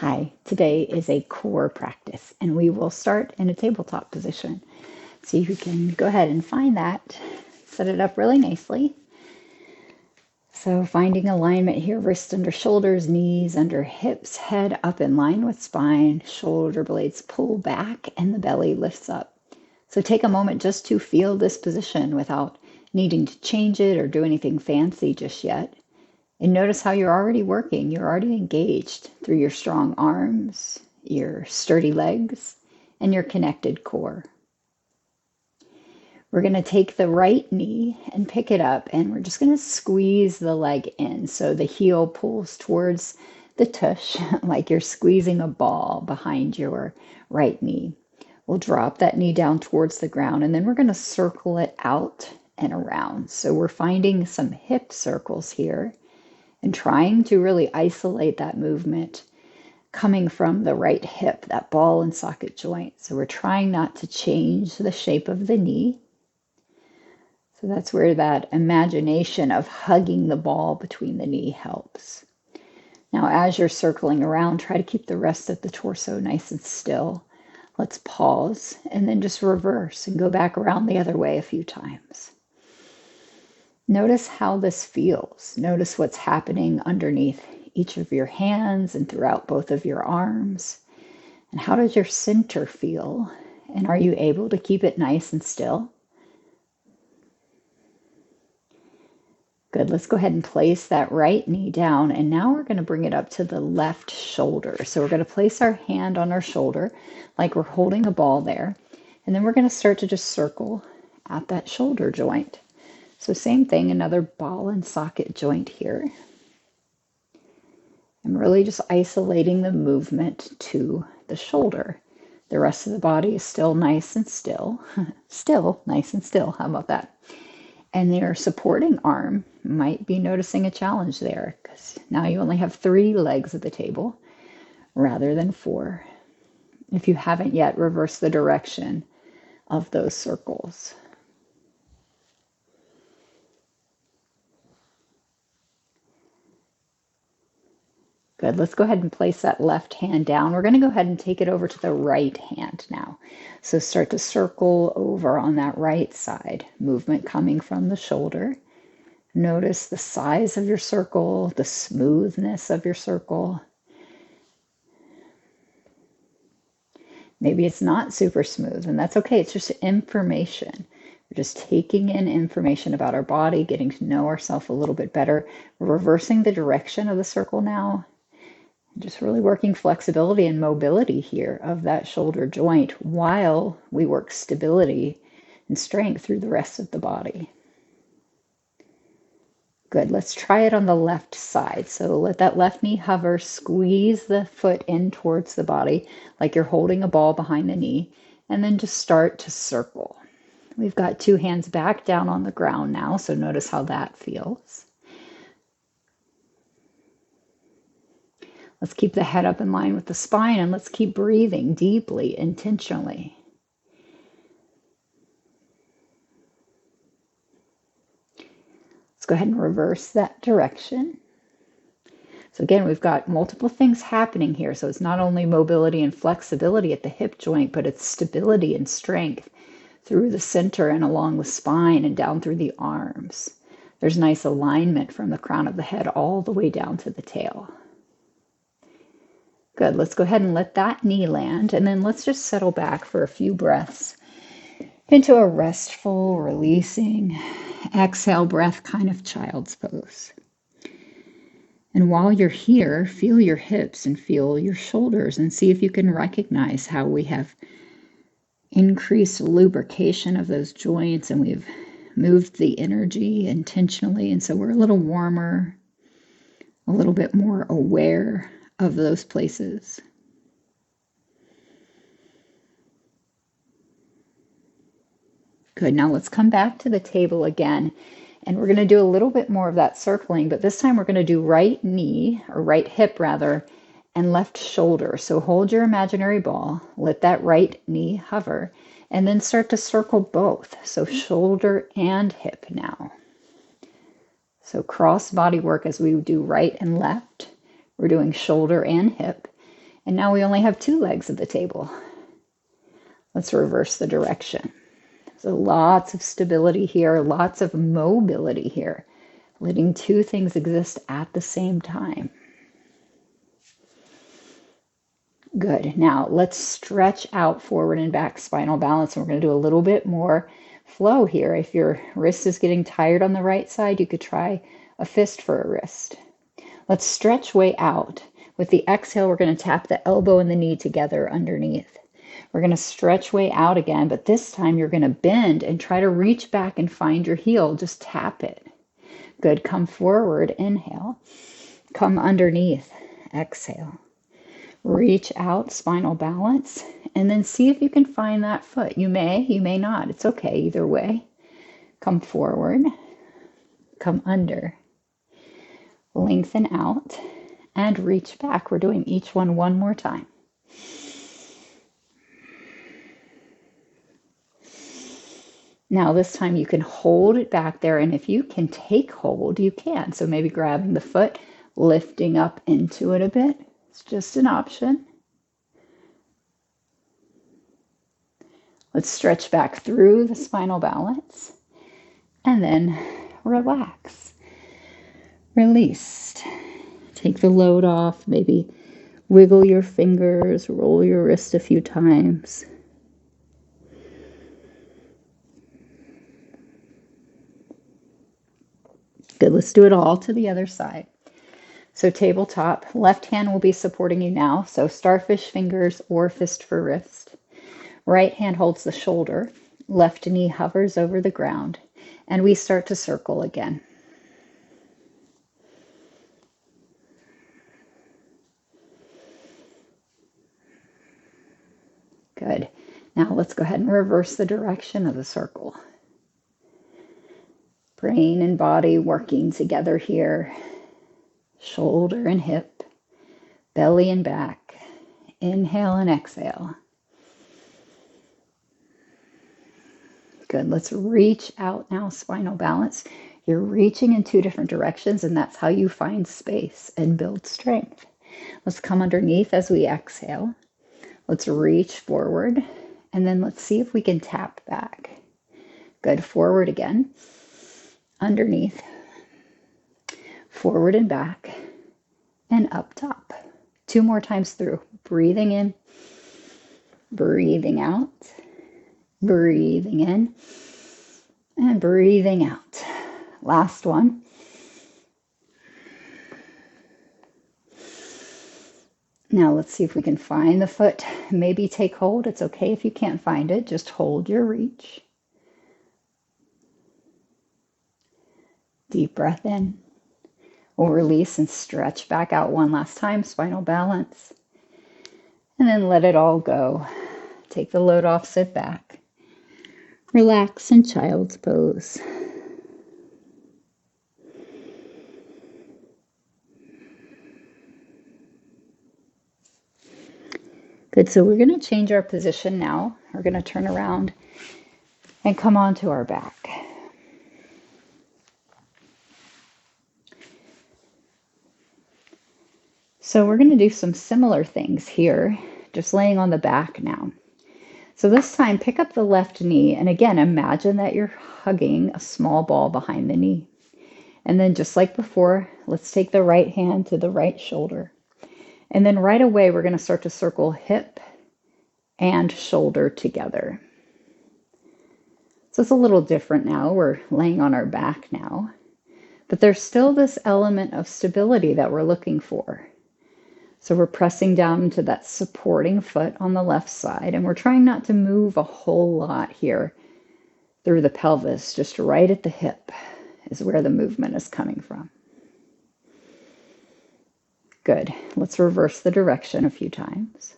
Hi, today is a core practice and we will start in a tabletop position. So you can go ahead and find that, set it up really nicely. So finding alignment here, wrist under shoulders, knees under hips, head up in line with spine, shoulder blades pull back and the belly lifts up. So take a moment just to feel this position without needing to change it or do anything fancy just yet. And notice how you're already working. You're already engaged through your strong arms, your sturdy legs, and your connected core. We're going to take the right knee and pick it up, and we're just going to squeeze the leg in. So the heel pulls towards the tush, like you're squeezing a ball behind your right knee. We'll drop that knee down towards the ground, and then we're going to circle it out and around. So we're finding some hip circles here, and trying to really isolate that movement coming from the right hip, that ball and socket joint. So we're trying not to change the shape of the knee. So that's where that imagination of hugging the ball between the knee helps. Now, as you're circling around, try to keep the rest of the torso nice and still. Let's pause and then just reverse and go back around the other way a few times. Notice how this feels. Notice what's happening underneath each of your hands and throughout both of your arms. And how does your center feel? And are you able to keep it nice and still? Good. Let's go ahead and place that right knee down. And now we're going to bring it up to the left shoulder. So we're going to place our hand on our shoulder like we're holding a ball there. And then we're going to start to just circle at that shoulder joint. So same thing, another ball and socket joint here. I'm really just isolating the movement to the shoulder. The rest of the body is still nice and still. Still nice and still. How about that? And your supporting arm might be noticing a challenge there because now you only have 3 legs at the table rather than 4. If you haven't yet, reverse the direction of those circles. Good. Let's go ahead and place that left hand down. We're going to go ahead and take it over to the right hand now. So start to circle over on that right side. Movement coming from the shoulder. Notice the size of your circle, the smoothness of your circle. Maybe it's not super smooth, and that's okay. It's just information. We're just taking in information about our body, getting to know ourselves a little bit better. We're reversing the direction of the circle now. Just really working flexibility and mobility here of that shoulder joint while we work stability and strength through the rest of the body. Good. Let's try it on the left side. So let that left knee hover, squeeze the foot in towards the body like you're holding a ball behind the knee, and then just start to circle. We've got 2 hands back down on the ground now, so notice how that feels. Let's keep the head up in line with the spine, and let's keep breathing deeply, intentionally. Let's go ahead and reverse that direction. So again, we've got multiple things happening here. So it's not only mobility and flexibility at the hip joint, but it's stability and strength through the center and along the spine and down through the arms. There's nice alignment from the crown of the head all the way down to the tail. Good. Let's go ahead and let that knee land, and then let's just settle back for a few breaths into a restful, releasing, exhale breath kind of child's pose. And while you're here, feel your hips and feel your shoulders and see if you can recognize how we have increased lubrication of those joints and we've moved the energy intentionally. And so we're a little warmer, a little bit more aware of those places. Good. Now let's come back to the table again, and we're going to do a little bit more of that circling, but this time we're going to do right knee, or right hip rather, and left shoulder. So hold your imaginary ball, let that right knee hover, and then start to circle both. So shoulder and hip now. So cross body work as we do right and left. We're doing shoulder and hip. And now we only have 2 legs of the table. Let's reverse the direction. So lots of stability here, lots of mobility here, letting 2 things exist at the same time. Good. Now let's stretch out forward and back spinal balance. And we're going to do a little bit more flow here. If your wrist is getting tired on the right side, you could try a fist for a wrist. Let's stretch way out. With the exhale, we're going to tap the elbow and the knee together underneath. We're going to stretch way out again, but this time you're going to bend and try to reach back and find your heel. Just tap it. Good. Come forward. Inhale. Come underneath. Exhale. Reach out, spinal balance, and then see if you can find that foot. You may not. It's okay either way. Come forward. Come under. Lengthen out and reach back. We're doing each one more time. Now this time you can hold it back there, and if you can take hold, you can. So maybe grabbing the foot, lifting up into it a bit. It's just an option. Let's stretch back through the spinal balance and then relax. Released. Take the load off, maybe wiggle your fingers, roll your wrist a few times. Good, let's do it all to the other side. So tabletop, left hand will be supporting you now. So starfish fingers or fist for wrist. Right hand holds the shoulder. Left knee hovers over the ground. And we start to circle again. Good. Now let's go ahead and reverse the direction of the circle. Brain and body working together here. Shoulder and hip, belly and back. Inhale and exhale. Good. Let's reach out now, spinal balance. You're reaching in 2 different directions, and that's how you find space and build strength. Let's come underneath as we exhale. Let's reach forward, and then let's see if we can tap back. Good. Forward again. Underneath. Forward and back, and up top. 2 more times through. Breathing in, breathing out, breathing in, and breathing out. Last one. Now let's see if we can find the foot. Maybe take hold. It's okay if you can't find it. Just hold your reach. Deep breath in. We'll release and stretch back out one last time, spinal balance. And then let it all go. Take the load off, sit back. Relax in child's pose. Good, so we're going to change our position now. We're going to turn around and come onto our back. So we're going to do some similar things here, just laying on the back now. So this time, pick up the left knee, and again, imagine that you're hugging a small ball behind the knee. And then just like before, let's take the right hand to the right shoulder. And then right away, we're going to start to circle hip and shoulder together. So it's a little different now. We're laying on our back now. But there's still this element of stability that we're looking for. So we're pressing down into that supporting foot on the left side, and we're trying not to move a whole lot here through the pelvis. Just right at the hip is where the movement is coming from. Good. Let's reverse the direction a few times.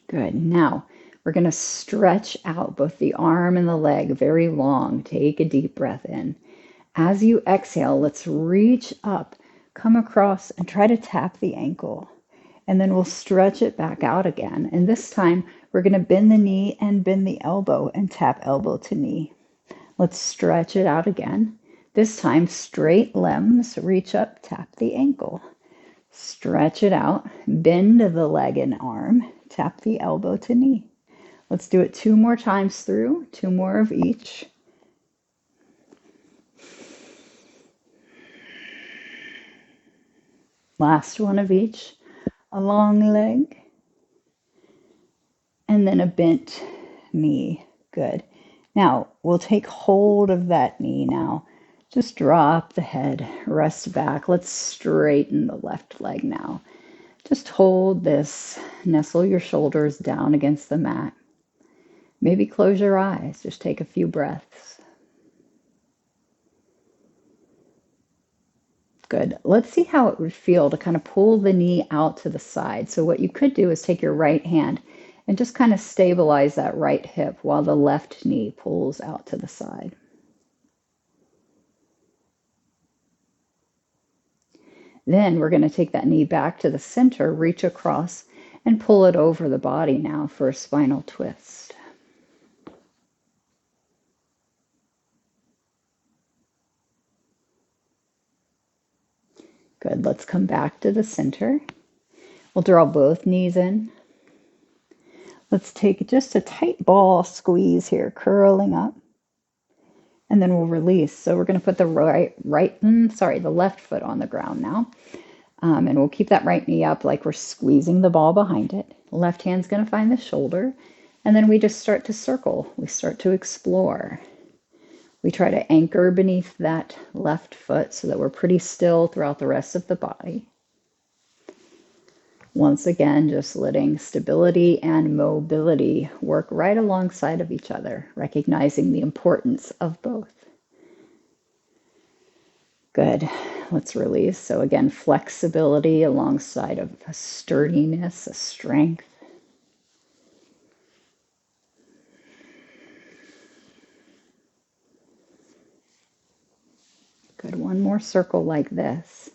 Good. Now, we're going to stretch out both the arm and the leg very long. Take a deep breath in. As you exhale, let's reach up, come across, and try to tap the ankle. And then we'll stretch it back out again. And this time, we're going to bend the knee and bend the elbow and tap elbow to knee. Let's stretch it out again. This time, straight limbs, reach up, tap the ankle. Stretch it out, bend the leg and arm, tap the elbow to knee. Let's do it 2 more times through, 2 more of each. Last one of each, a long leg, and then a bent knee. Good. Now, we'll take hold of that knee now. Just drop the head, rest back. Let's straighten the left leg now. Just hold this, nestle your shoulders down against the mat. Maybe close your eyes, just take a few breaths. Good. Let's see how it would feel to kind of pull the knee out to the side. So what you could do is take your right hand and just kind of stabilize that right hip while the left knee pulls out to the side. Then we're going to take that knee back to the center, reach across, and pull it over the body now for a spinal twist. Good. Let's come back to the center. We'll draw both knees in. Let's take just a tight ball squeeze here, curling up. And then we'll release. So we're going to put the the left foot on the ground now. And we'll keep that right knee up like we're squeezing the ball behind it. Left hand's going to find the shoulder. And then we just start to circle. We start to explore. We try to anchor beneath that left foot so that we're pretty still throughout the rest of the body. Once again, just letting stability and mobility work right alongside of each other, recognizing the importance of both. Good. Let's release. So again, flexibility alongside of a sturdiness, a strength. Good. One more circle like this.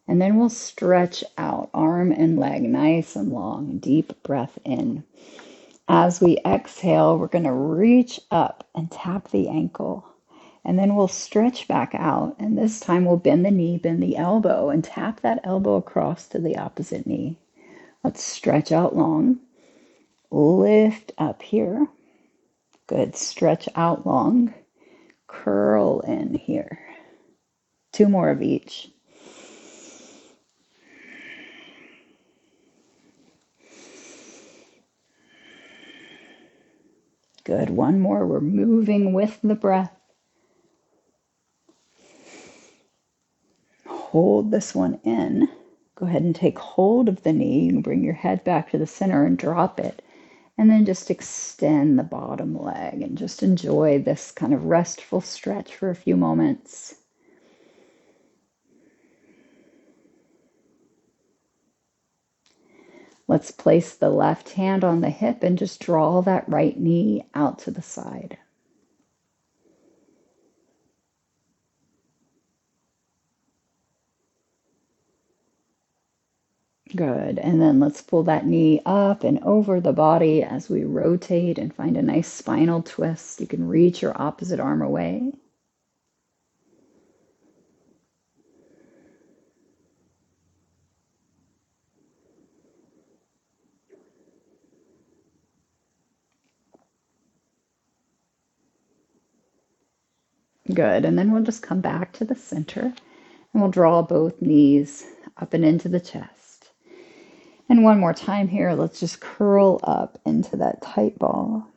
And then we'll stretch out arm and leg nice and long. Deep breath in. As we exhale, we're going to reach up and tap the ankle. And then we'll stretch back out. And this time we'll bend the knee, bend the elbow, and tap that elbow across to the opposite knee. Let's stretch out long. Lift up here. Good. Stretch out long. Curl in here. 2 more of each. Good. 1 more. We're moving with the breath. Hold this one in. Go ahead and take hold of the knee. You can bring your head back to the center and drop it. And then just extend the bottom leg and just enjoy this kind of restful stretch for a few moments. Let's place the left hand on the hip and just draw that right knee out to the side. Good. And then let's pull that knee up and over the body as we rotate and find a nice spinal twist. You can reach your opposite arm away. Good. And then we'll just come back to the center and we'll draw both knees up and into the chest. And one more time here, let's just curl up into that tight ball.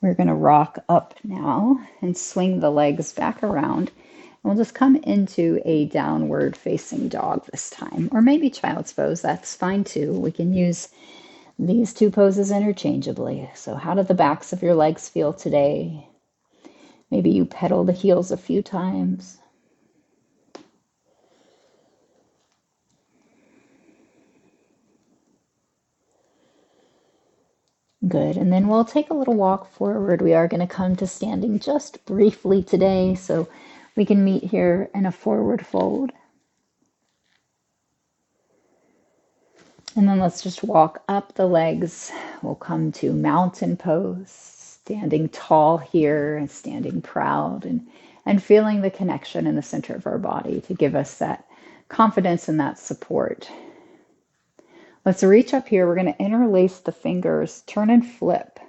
We're going to rock up now and swing the legs back around. And we'll just come into a downward facing dog this time. Or maybe child's pose, that's fine too. We can use these 2 poses interchangeably. So how do the backs of your legs feel today? Maybe you pedal the heels a few times. Good. And then we'll take a little walk forward. We are going to come to standing just briefly today, so we can meet here in a forward fold. And then let's just walk up the legs. We'll come to mountain pose. Standing tall here and standing proud and feeling the connection in the center of our body to give us that confidence and that support. Let's reach up here. We're going to interlace the fingers, turn and flip.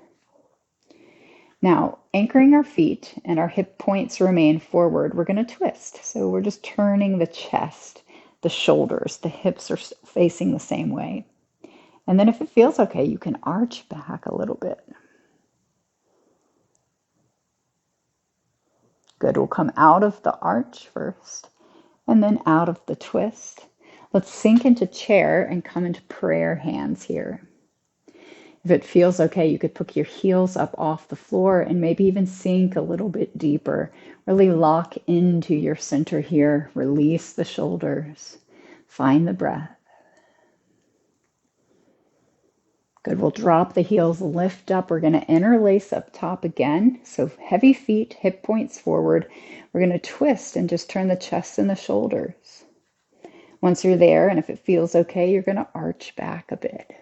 Now, anchoring our feet and our hip points remain forward, we're going to twist. So we're just turning the chest, the shoulders, the hips are facing the same way. And then if it feels okay, you can arch back a little bit. Good. We'll come out of the arch first and then out of the twist. Let's sink into chair and come into prayer hands here. If it feels okay, you could put your heels up off the floor and maybe even sink a little bit deeper. Really lock into your center here. Release the shoulders. Find the breath. Good. We'll drop the heels, lift up. We're going to interlace up top again. So heavy feet, hip points forward. We're going to twist and just turn the chest and the shoulders. Once you're there, and if it feels okay, you're going to arch back a bit.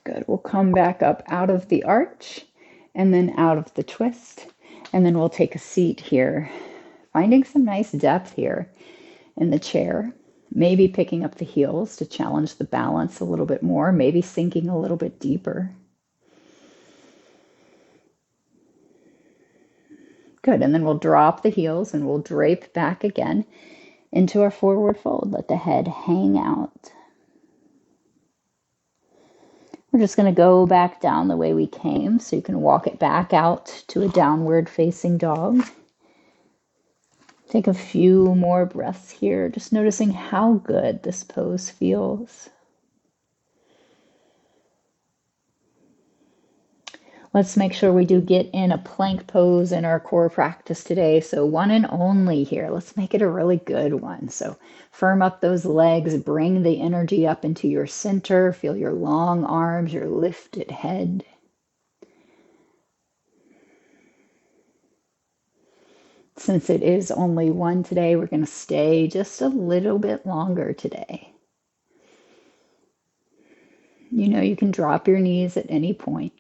Good. We'll come back up out of the arch and then out of the twist. And then we'll take a seat here, finding some nice depth here in the chair. Maybe picking up the heels to challenge the balance a little bit more, maybe sinking a little bit deeper. Good, and then we'll drop the heels and we'll drape back again into our forward fold. Let the head hang out. We're just going to go back down the way we came, so you can walk it back out to a downward facing dog. Take a few more breaths here, just noticing how good this pose feels. Let's make sure we do get in a plank pose in our core practice today. So one and only here. Let's make it a really good one. So firm up those legs, bring the energy up into your center. Feel your long arms, your lifted head. Since it is only one today, we're going to stay just a little bit longer today. You know, you can drop your knees at any point.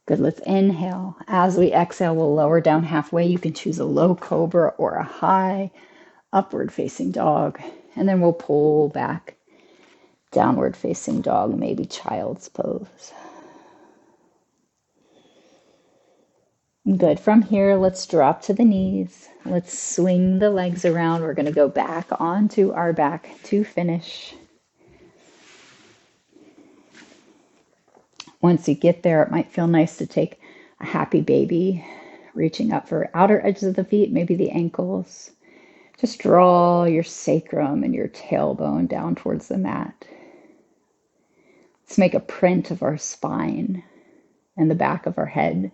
Good, let's inhale. As we exhale, we'll lower down halfway. You can choose a low cobra or a high upward facing dog. And then we'll pull back, downward facing dog, maybe child's pose. Good, from here, let's drop to the knees. Let's swing the legs around. We're going to go back onto our back to finish. Once you get there, it might feel nice to take a happy baby, reaching up for outer edges of the feet, maybe the ankles. Just draw your sacrum and your tailbone down towards the mat. Let's make a print of our spine and the back of our head.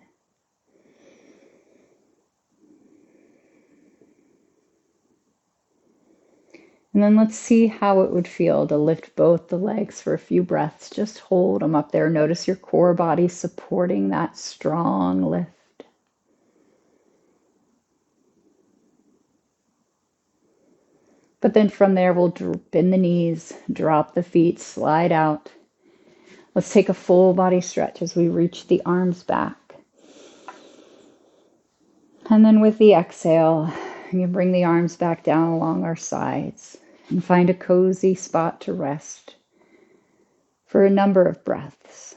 And then let's see how it would feel to lift both the legs for a few breaths. Just hold them up there. Notice your core body supporting that strong lift. But then from there, we'll bend the knees, drop the feet, slide out. Let's take a full body stretch as we reach the arms back. And then with the exhale, you bring the arms back down along our sides and find a cozy spot to rest for a number of breaths.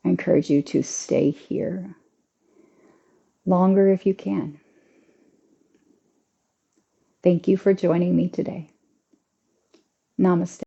I encourage you to stay here longer if you can. Thank you for joining me today. Namaste.